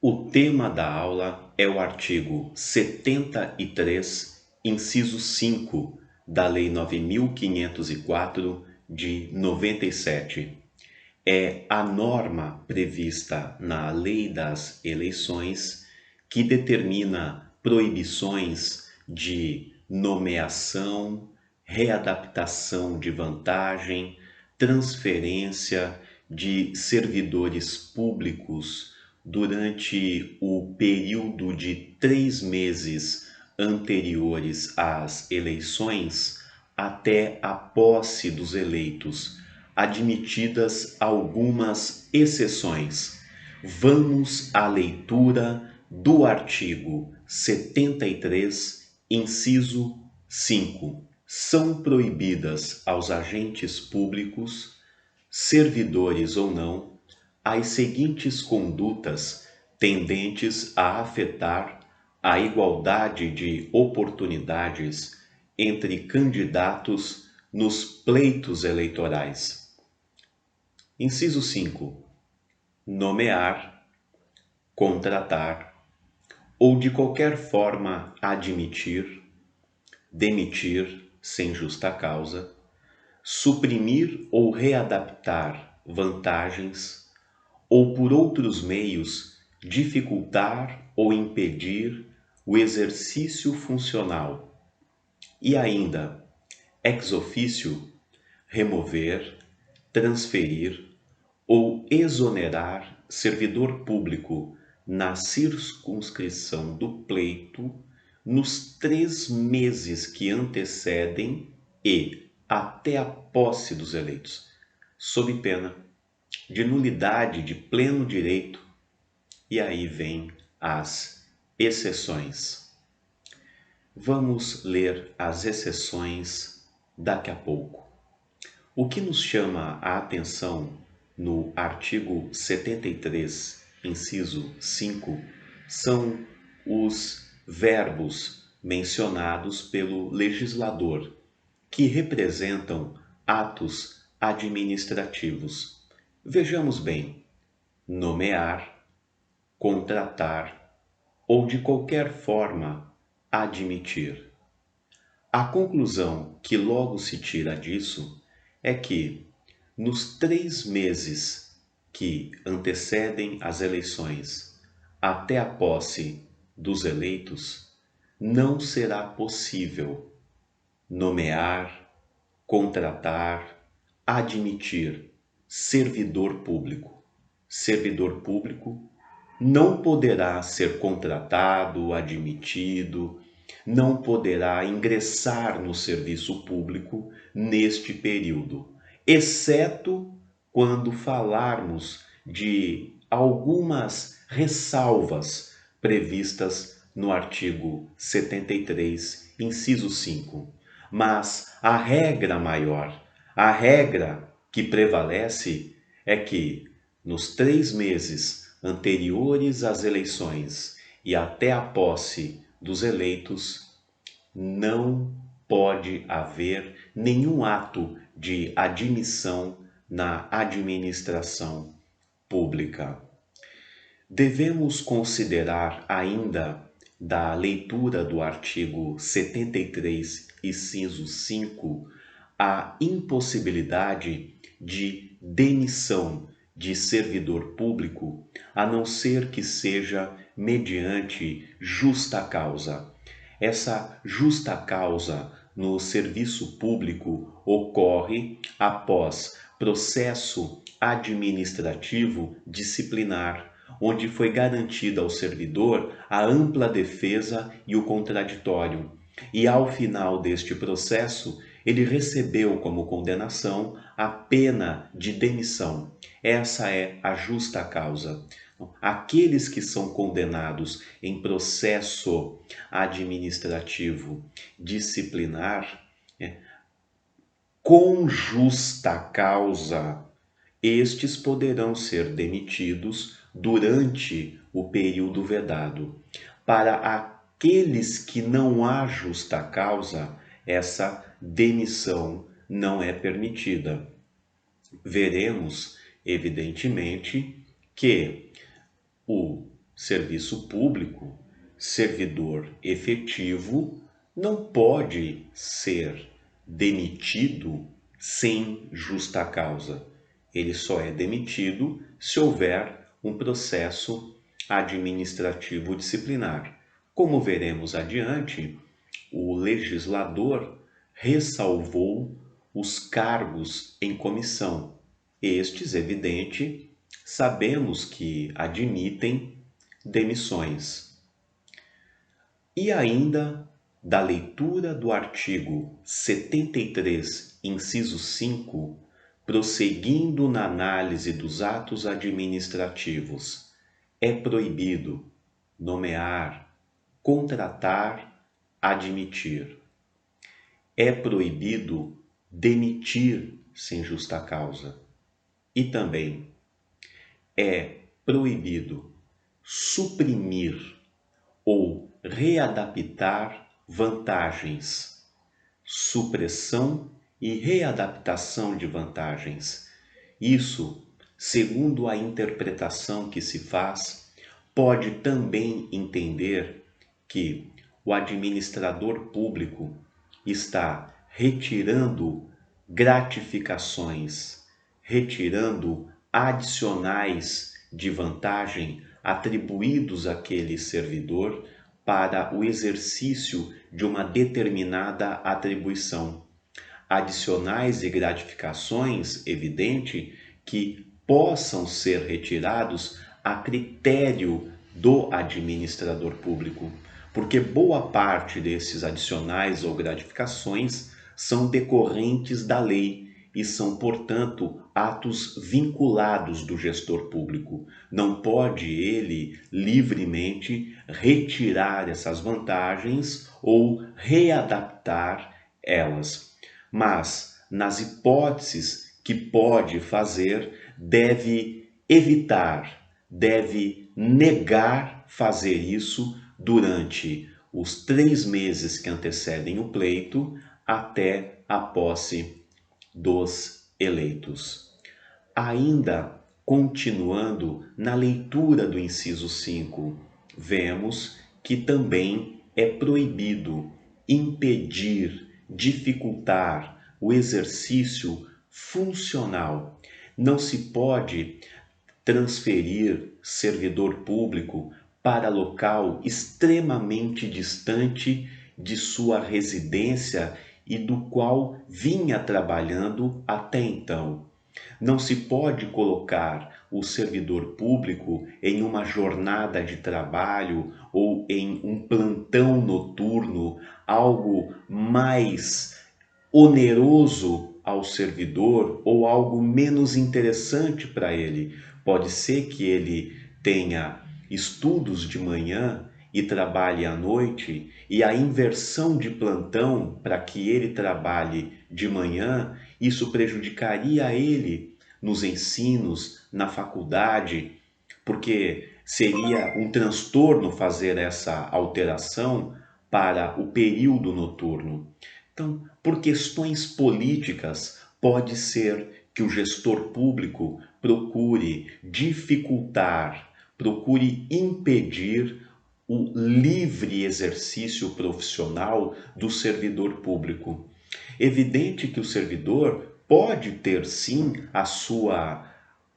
O tema da aula é o artigo 73, inciso 5, da Lei 9.504, de 97. É a norma prevista na Lei das Eleições que determina proibições de nomeação, readaptação de vantagem, transferência de servidores públicos durante o período de 3 meses anteriores às eleições até a posse dos eleitos, admitidas algumas exceções. Vamos à leitura do artigo 73, inciso 5. São proibidas aos agentes públicos, servidores ou não, as seguintes condutas tendentes a afetar a igualdade de oportunidades entre candidatos nos pleitos eleitorais. Inciso 5. Nomear, contratar ou de qualquer forma admitir, demitir sem justa causa, suprimir ou readaptar vantagens ou por outros meios dificultar ou impedir o exercício funcional e ainda, ex officio, remover, transferir ou exonerar servidor público na circunscrição do pleito nos 3 meses que antecedem e até a posse dos eleitos, sob pena de nulidade de pleno direito. E aí vem as exceções. Vamos ler as exceções daqui a pouco. O que nos chama a atenção no artigo 73, inciso 5, são os verbos mencionados pelo legislador, que representam atos administrativos. Vejamos bem: nomear, contratar ou de qualquer forma admitir. A conclusão que logo se tira disso é que, nos 3 meses que antecedem as eleições até a posse dos eleitos, não será possível nomear, contratar, admitir servidor público. Servidor público não poderá ser contratado, admitido, não poderá ingressar no serviço público neste período, exceto quando falarmos de algumas ressalvas previstas no artigo 73, inciso 5. Mas a regra maior, a regra que prevalece é que nos 3 meses anteriores às eleições e até a posse dos eleitos, não pode haver nenhum ato de admissão na administração pública. Devemos considerar ainda, da leitura do artigo 73, inciso 5, a impossibilidade de demissão de servidor público, a não ser que seja mediante justa causa. Essa justa causa no serviço público ocorre após processo administrativo disciplinar, onde foi garantida ao servidor a ampla defesa e o contraditório. E ao final deste processo, ele recebeu como condenação a pena de demissão. Essa é a justa causa. Aqueles que são condenados em processo administrativo disciplinar, com justa causa, estes poderão ser demitidos durante o período vedado. Para aqueles que não há justa causa, essa demissão não é permitida. Veremos, evidentemente, que o serviço público, servidor efetivo, não pode ser demitido sem justa causa. Ele só é demitido se houver um processo administrativo disciplinar. Como veremos adiante, o legislador ressalvou os cargos em comissão. Estes, evidente, sabemos que admitem demissões. E ainda, da leitura do artigo 73, inciso 5, prosseguindo na análise dos atos administrativos, é proibido nomear, contratar, admitir. É proibido demitir sem justa causa. E também é proibido suprimir ou readaptar vantagens, supressão e readaptação de vantagens. Isso, segundo a interpretação que se faz, pode também entender que o administrador público está retirando gratificações, retirando adicionais de vantagem atribuídos àquele servidor para o exercício de uma determinada atribuição. Adicionais e gratificações, evidente, que possam ser retirados a critério do administrador público, porque boa parte desses adicionais ou gratificações são decorrentes da lei e são, portanto, atos vinculados do gestor público. Não pode ele livremente retirar essas vantagens ou readaptar elas. Mas, nas hipóteses que pode fazer, deve evitar, deve negar fazer isso durante os 3 meses que antecedem o pleito até a posse dos eleitos. Ainda continuando na leitura do inciso 5, vemos que também é proibido impedir, dificultar o exercício funcional. Não se pode transferir servidor público para local extremamente distante de sua residência e do qual vinha trabalhando até então. Não se pode colocar o servidor público em uma jornada de trabalho ou em um plantão noturno, algo mais oneroso ao servidor ou algo menos interessante para ele. Pode ser que ele tenha estudos de manhã e trabalhe à noite, e a inversão de plantão para que ele trabalhe de manhã, isso prejudicaria ele nos ensinos, na faculdade, porque seria um transtorno fazer essa alteração para o período noturno. Então, por questões políticas, pode ser que o gestor público procure dificultar, procure impedir o livre exercício profissional do servidor público. Evidente que o servidor pode ter sim a sua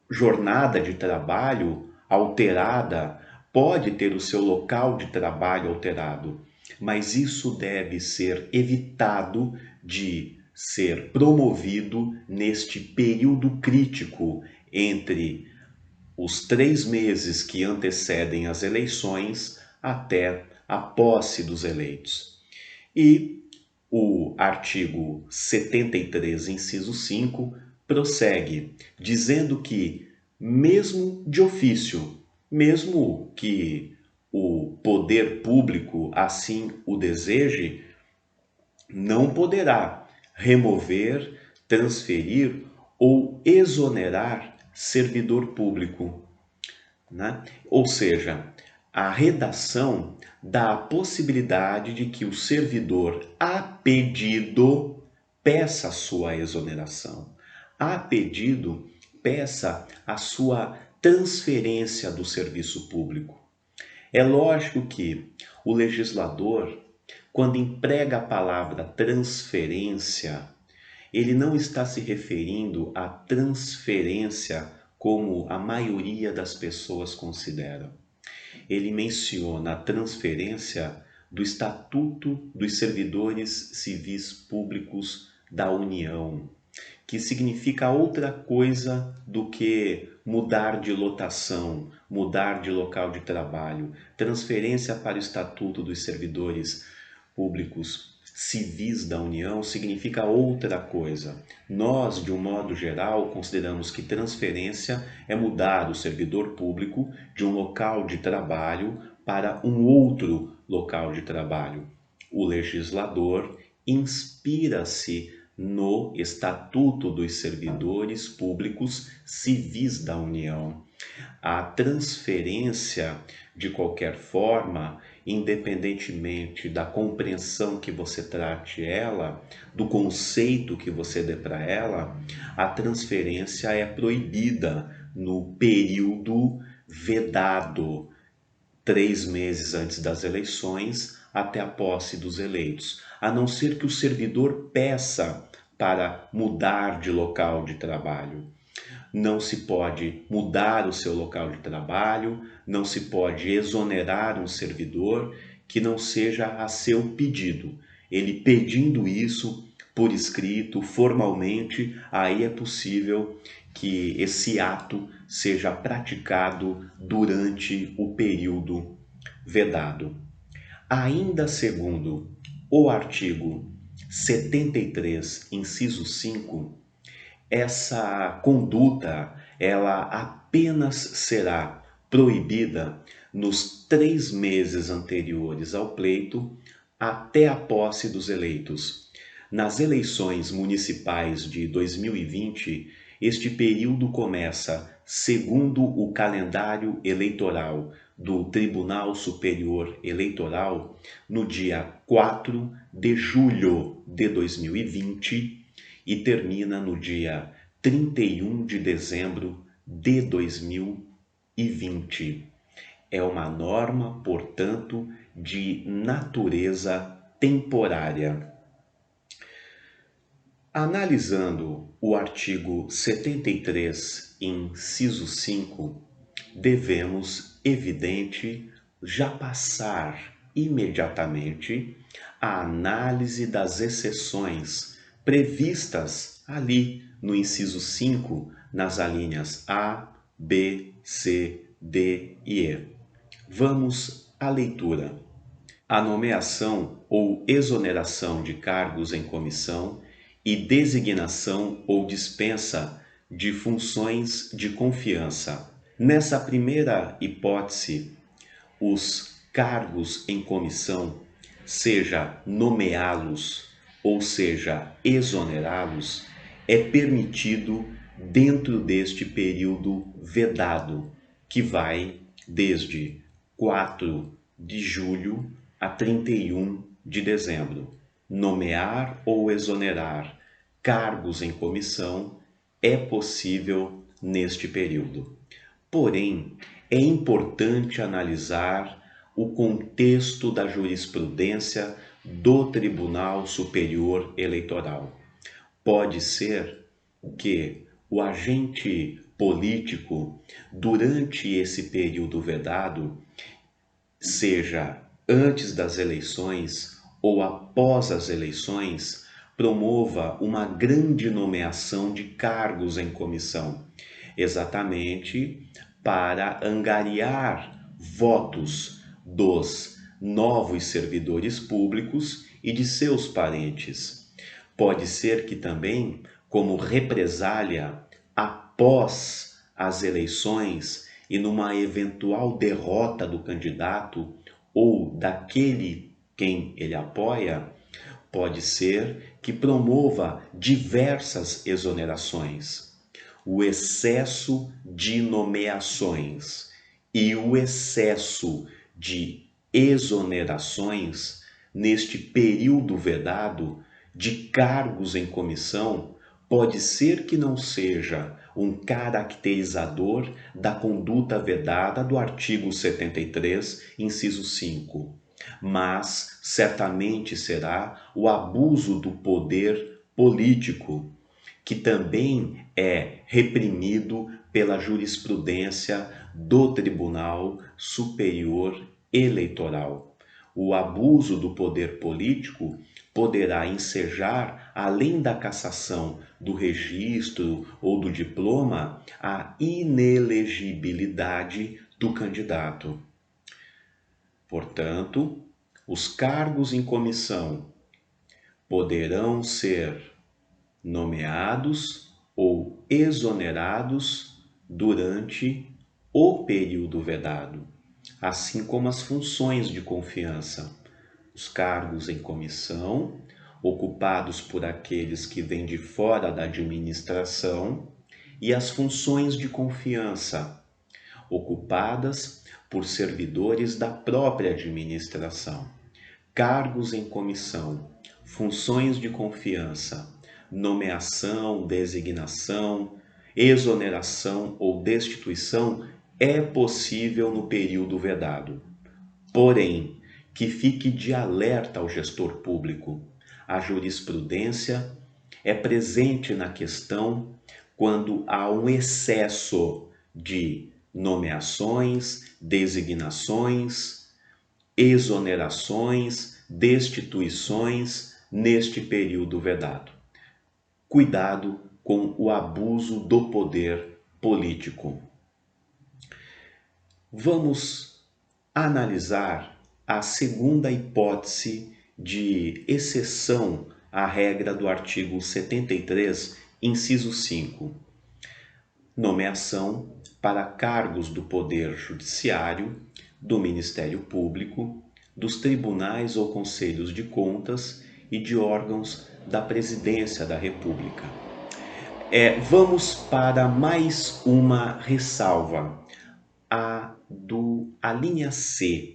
jornada de trabalho alterada, pode ter o seu local de trabalho alterado, mas isso deve ser evitado de ser promovido neste período crítico entre os 3 meses que antecedem as eleições até a posse dos eleitos. E o artigo 73, inciso 5, prossegue dizendo que, mesmo de ofício, mesmo que o poder público assim o deseje, não poderá remover, transferir ou exonerar servidor público, né? Ou seja, a redação dá a possibilidade de que o servidor, a pedido, peça a sua exoneração. A pedido, peça a sua transferência do serviço público. É lógico que o legislador, quando emprega a palavra transferência, ele não está se referindo à transferência como a maioria das pessoas considera. Ele menciona a transferência do Estatuto dos Servidores Civis Públicos da União, que significa outra coisa do que mudar de lotação, mudar de local de trabalho. Transferência para o Estatuto dos Servidores Públicos Civis da União significa outra coisa. Nós, de um modo geral, consideramos que transferência é mudar o servidor público de um local de trabalho para um outro local de trabalho. O legislador inspira-se no Estatuto dos Servidores Públicos Civis da União. A transferência, de qualquer forma, independentemente da compreensão que você trate ela, do conceito que você dê para ela, a transferência é proibida no período vedado, 3 meses antes das eleições até a posse dos eleitos, a não ser que o servidor peça para mudar de local de trabalho. Não se pode mudar o seu local de trabalho, não se pode exonerar um servidor que não seja a seu pedido. Ele pedindo isso por escrito, formalmente, aí é possível que esse ato seja praticado durante o período vedado. Ainda segundo o artigo 73, inciso 5, essa conduta ela apenas será proibida nos 3 meses anteriores ao pleito até a posse dos eleitos. Nas eleições municipais de 2020, este período começa, segundo o calendário eleitoral do Tribunal Superior Eleitoral, no dia 4 de julho de 2020 e termina no dia 31 de dezembro de 2020. É uma norma, portanto, de natureza temporária. Analisando o artigo 73, inciso 5, devemos, evidente, já passar imediatamente a análise das exceções previstas ali no inciso 5, nas alíneas A, B, C, D e E. Vamos à leitura. A nomeação ou exoneração de cargos em comissão e designação ou dispensa de funções de confiança. Nessa primeira hipótese, os cargos em comissão, seja nomeá-los ou seja exonerá-los, é permitido dentro deste período vedado, que vai desde 4 de julho a 31 de dezembro. Nomear ou exonerar cargos em comissão é possível neste período. Porém, é importante analisar o contexto da jurisprudência do Tribunal Superior Eleitoral. Pode ser que o agente político, durante esse período vedado, seja antes das eleições ou após as eleições, promova uma grande nomeação de cargos em comissão, exatamente para angariar votos dos novos servidores públicos e de seus parentes. Pode ser que também, como represália após as eleições e numa eventual derrota do candidato ou daquele quem ele apoia, pode ser que promova diversas exonerações. O excesso de nomeações e o excesso de exonerações neste período vedado de cargos em comissão pode ser que não seja um caracterizador da conduta vedada do artigo 73, inciso 5, mas certamente será o abuso do poder político, que também é reprimido pela jurisprudência do Tribunal Superior Eleitoral. O abuso do poder político poderá ensejar, além da cassação do registro ou do diploma, a inelegibilidade do candidato. Portanto, os cargos em comissão poderão ser nomeados ou exonerados durante o período vedado, assim como as funções de confiança. Os cargos em comissão, ocupados por aqueles que vêm de fora da administração, e as funções de confiança, ocupadas por servidores da própria administração. Cargos em comissão, funções de confiança, nomeação, designação, exoneração ou destituição é possível no período vedado. Porém, que fique de alerta ao gestor público. A jurisprudência é presente na questão quando há um excesso de nomeações, designações, exonerações, destituições neste período vedado. Cuidado com o abuso do poder político. Vamos analisar a segunda hipótese de exceção à regra do artigo 73, inciso 5. Nomeação para cargos do Poder Judiciário, do Ministério Público, dos tribunais ou conselhos de contas e de órgãos da Presidência da República. Vamos para mais uma ressalva, a linha C,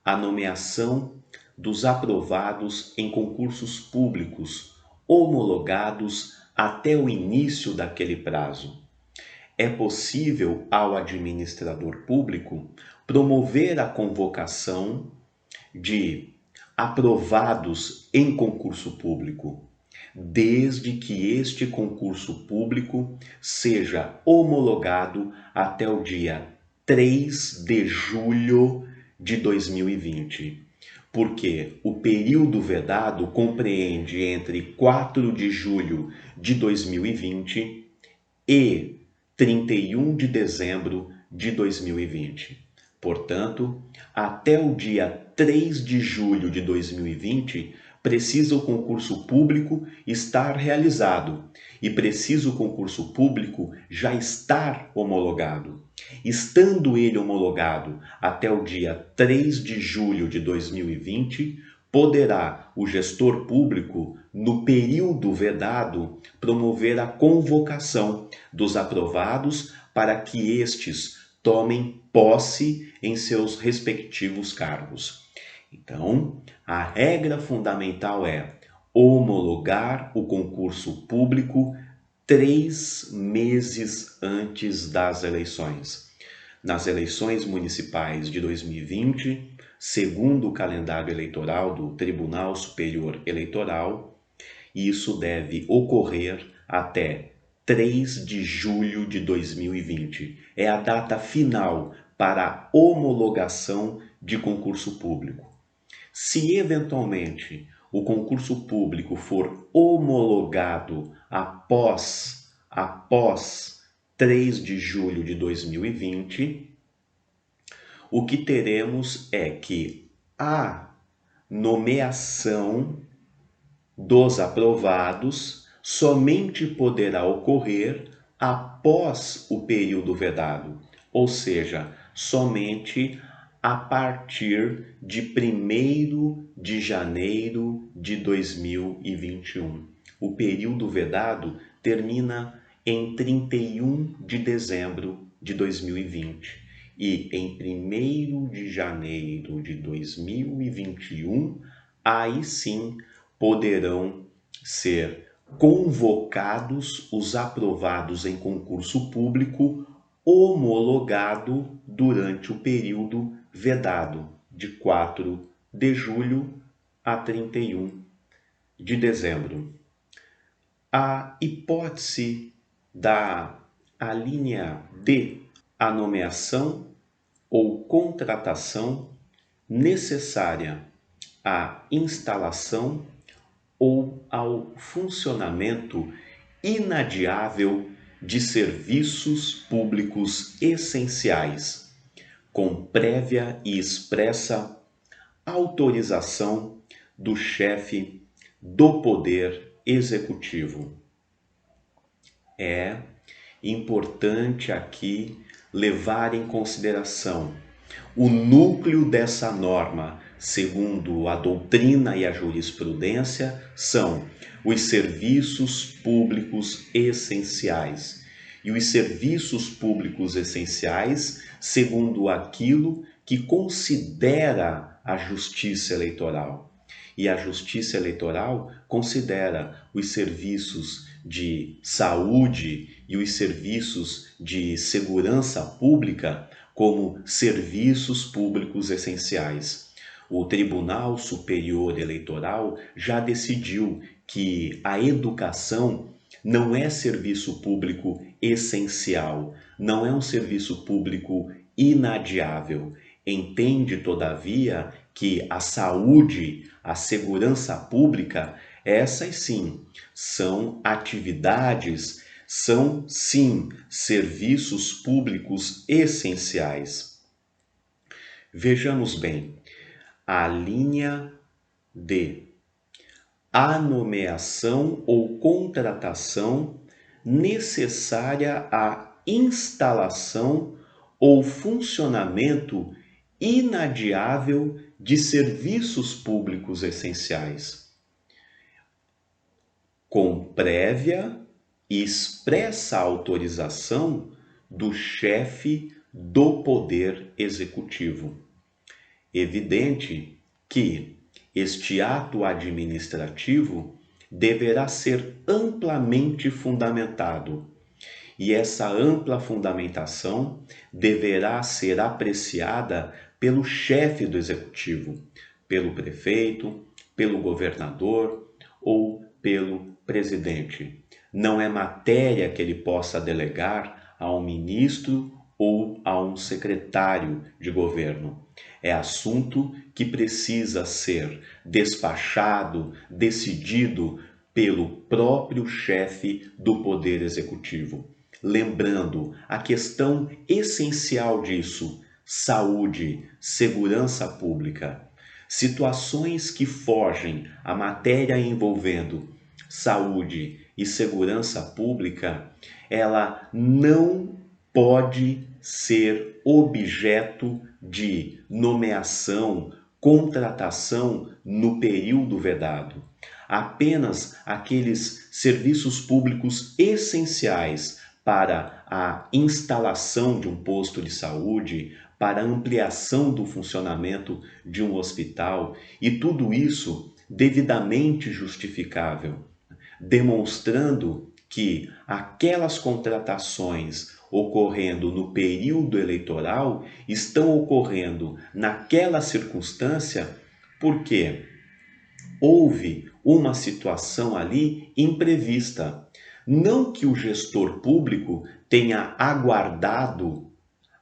a nomeação dos aprovados em concursos públicos homologados até o início daquele prazo. É possível ao administrador público promover a convocação de aprovados em concurso público, desde que este concurso público seja homologado até o dia 3 de julho de 2020, porque o período vedado compreende entre 4 de julho de 2020 e 31 de dezembro de 2020. Portanto, até o dia 3 de julho de 2020, precisa o concurso público estar realizado e precisa o concurso público já estar homologado. Estando ele homologado até o dia 3 de julho de 2020, poderá o gestor público, no período vedado, promover a convocação dos aprovados para que estes tomem posse em seus respectivos cargos. Então, a regra fundamental é homologar o concurso público 3 meses antes das eleições. Nas eleições municipais de 2020, segundo o calendário eleitoral do Tribunal Superior Eleitoral, isso deve ocorrer até 3 de julho de 2020. É a data final para a homologação de concurso público. Se eventualmente o concurso público for homologado após 3 de julho de 2020, o que teremos é que a nomeação dos aprovados somente poderá ocorrer após o período vedado, ou seja, somente a partir de 1º de janeiro de 2021. O período vedado termina em 31 de dezembro de 2020 e em 1º de janeiro de 2021, aí sim poderão ser convocados os aprovados em concurso público homologado durante o período vedado, de 4 de julho a 31 de dezembro. A hipótese da alínea D, a nomeação ou contratação necessária à instalação ou ao funcionamento inadiável de serviços públicos essenciais, com prévia e expressa autorização do chefe do Poder Executivo. É importante aqui levar em consideração o núcleo dessa norma, segundo a doutrina e a jurisprudência, são os serviços públicos essenciais. E os serviços públicos essenciais, segundo aquilo que considera a Justiça Eleitoral. E a Justiça Eleitoral considera os serviços de saúde e os serviços de segurança pública como serviços públicos essenciais. O Tribunal Superior Eleitoral já decidiu que a educação não é serviço público essencial, não é um serviço público inadiável. Entende, todavia, que a saúde, a segurança pública, essas sim são atividades, são sim serviços públicos essenciais. Vejamos bem, a linha D, a nomeação ou contratação necessária à instalação ou funcionamento inadiável de serviços públicos essenciais, com prévia e expressa autorização do chefe do Poder Executivo. Evidente que este ato administrativo deverá ser amplamente fundamentado, e essa ampla fundamentação deverá ser apreciada pelo chefe do executivo, pelo prefeito, pelo governador ou pelo presidente. Não é matéria que ele possa delegar a um ministro ou a um secretário de governo. É assunto que precisa ser despachado, decidido pelo próprio chefe do Poder Executivo. Lembrando a questão essencial disso: saúde, segurança pública. Situações que fogem à matéria envolvendo saúde e segurança pública, ela não pode ser objeto de nomeação, contratação no período vedado. Apenas aqueles serviços públicos essenciais para a instalação de um posto de saúde, para a ampliação do funcionamento de um hospital, e tudo isso devidamente justificável, demonstrando que aquelas contratações ocorrendo no período eleitoral estão ocorrendo naquela circunstância porque houve uma situação ali imprevista. Não que o gestor público tenha aguardado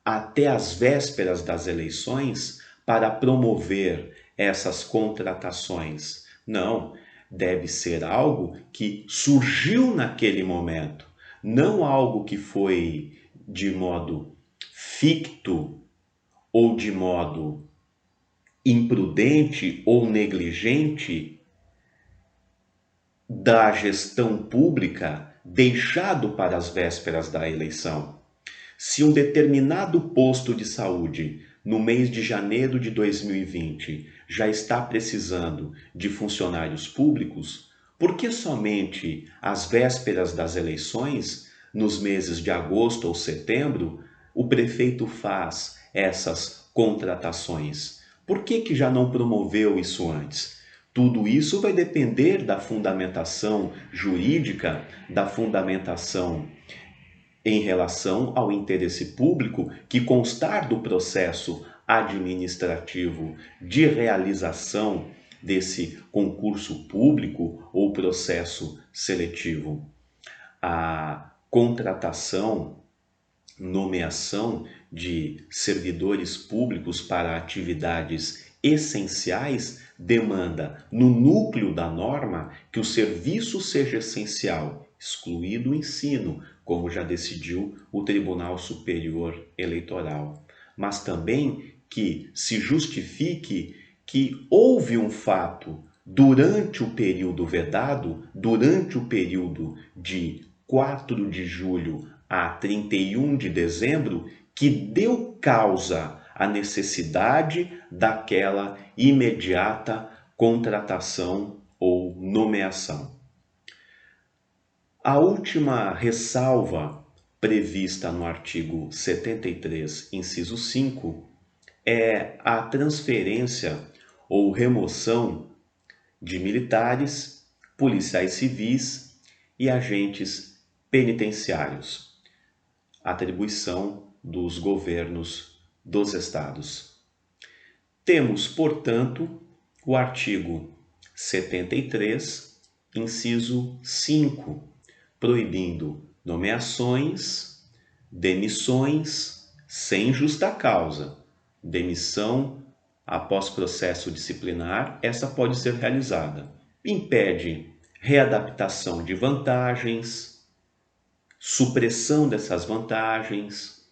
até as vésperas das eleições para promover essas contratações. Não, deve ser algo que surgiu naquele momento, não algo que foi de modo ficto ou de modo imprudente ou negligente da gestão pública deixado para as vésperas da eleição. Se um determinado posto de saúde no mês de janeiro de 2020 já está precisando de funcionários públicos, por que somente às vésperas das eleições, nos meses de agosto ou setembro, o prefeito faz essas contratações? Por que já não promoveu isso antes? Tudo isso vai depender da fundamentação jurídica, da fundamentação em relação ao interesse público que constar do processo administrativo de realização desse concurso público ou processo seletivo. A contratação, nomeação de servidores públicos para atividades essenciais demanda, no núcleo da norma, que o serviço seja essencial, excluído o ensino, como já decidiu o Tribunal Superior Eleitoral, mas também que se justifique que houve um fato durante o período vedado, durante o período de 4 de julho a 31 de dezembro, que deu causa à necessidade daquela imediata contratação ou nomeação. A última ressalva prevista no artigo 73, inciso 5, é a transferência ou remoção de militares, policiais civis e agentes penitenciários. Atribuição dos governos dos estados. Temos, portanto, o artigo 73, inciso 5, proibindo nomeações, demissões sem justa causa. Demissão após processo disciplinar, essa pode ser realizada. Impede readaptação de vantagens, supressão dessas vantagens,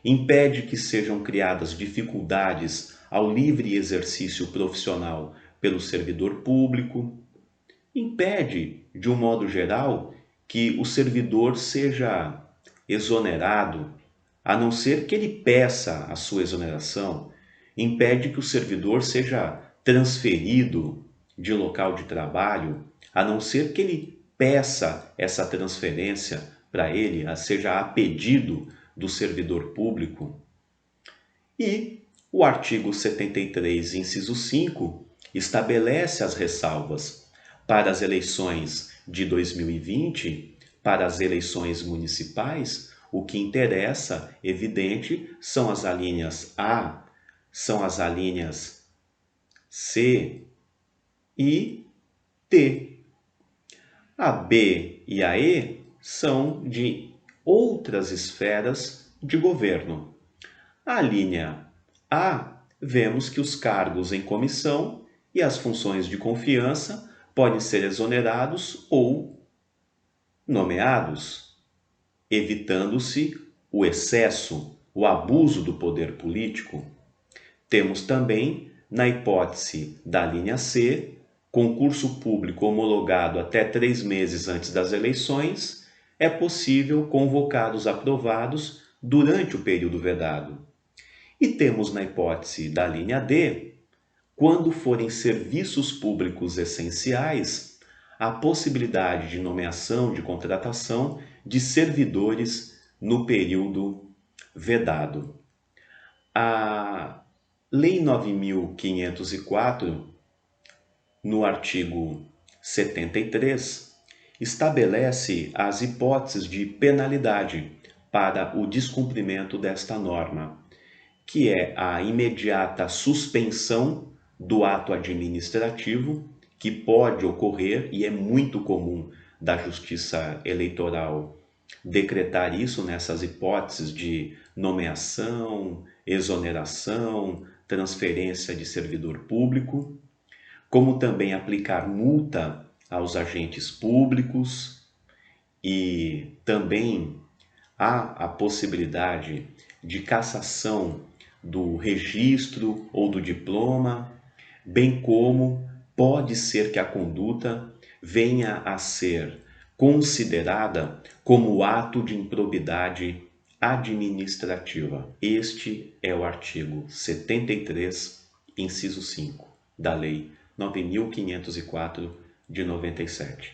impede que sejam criadas dificuldades ao livre exercício profissional pelo servidor público, impede, de um modo geral, que o servidor seja exonerado, a não ser que ele peça a sua exoneração, impede que o servidor seja transferido de local de trabalho, a não ser que ele peça essa transferência para ele, seja a pedido do servidor público. E o artigo 73, inciso 5, estabelece as ressalvas para as eleições de 2020, para as eleições municipais. O que interessa, evidente, são as alíneas A, são as alíneas C e D. A B e a E são de outras esferas de governo. A linha A, vemos que os cargos em comissão e as funções de confiança podem ser exonerados ou nomeados, evitando-se o excesso, o abuso do poder político. Temos também, na hipótese da linha C, concurso público homologado até 3 meses antes das eleições, é possível convocar os aprovados durante o período vedado. E temos na hipótese da linha D, quando forem serviços públicos essenciais, a possibilidade de nomeação, de contratação de servidores no período vedado. A Lei 9.504, no artigo 73, estabelece as hipóteses de penalidade para o descumprimento desta norma, que é a imediata suspensão do ato administrativo, que pode ocorrer e é muito comum da Justiça Eleitoral decretar isso nessas hipóteses de nomeação, exoneração, transferência de servidor público, como também aplicar multa aos agentes públicos e também há a possibilidade de cassação do registro ou do diploma, bem como pode ser que a conduta venha a ser considerada como ato de improbidade administrativa. Este é o artigo 73, inciso 5, da Lei 9.504 de 97.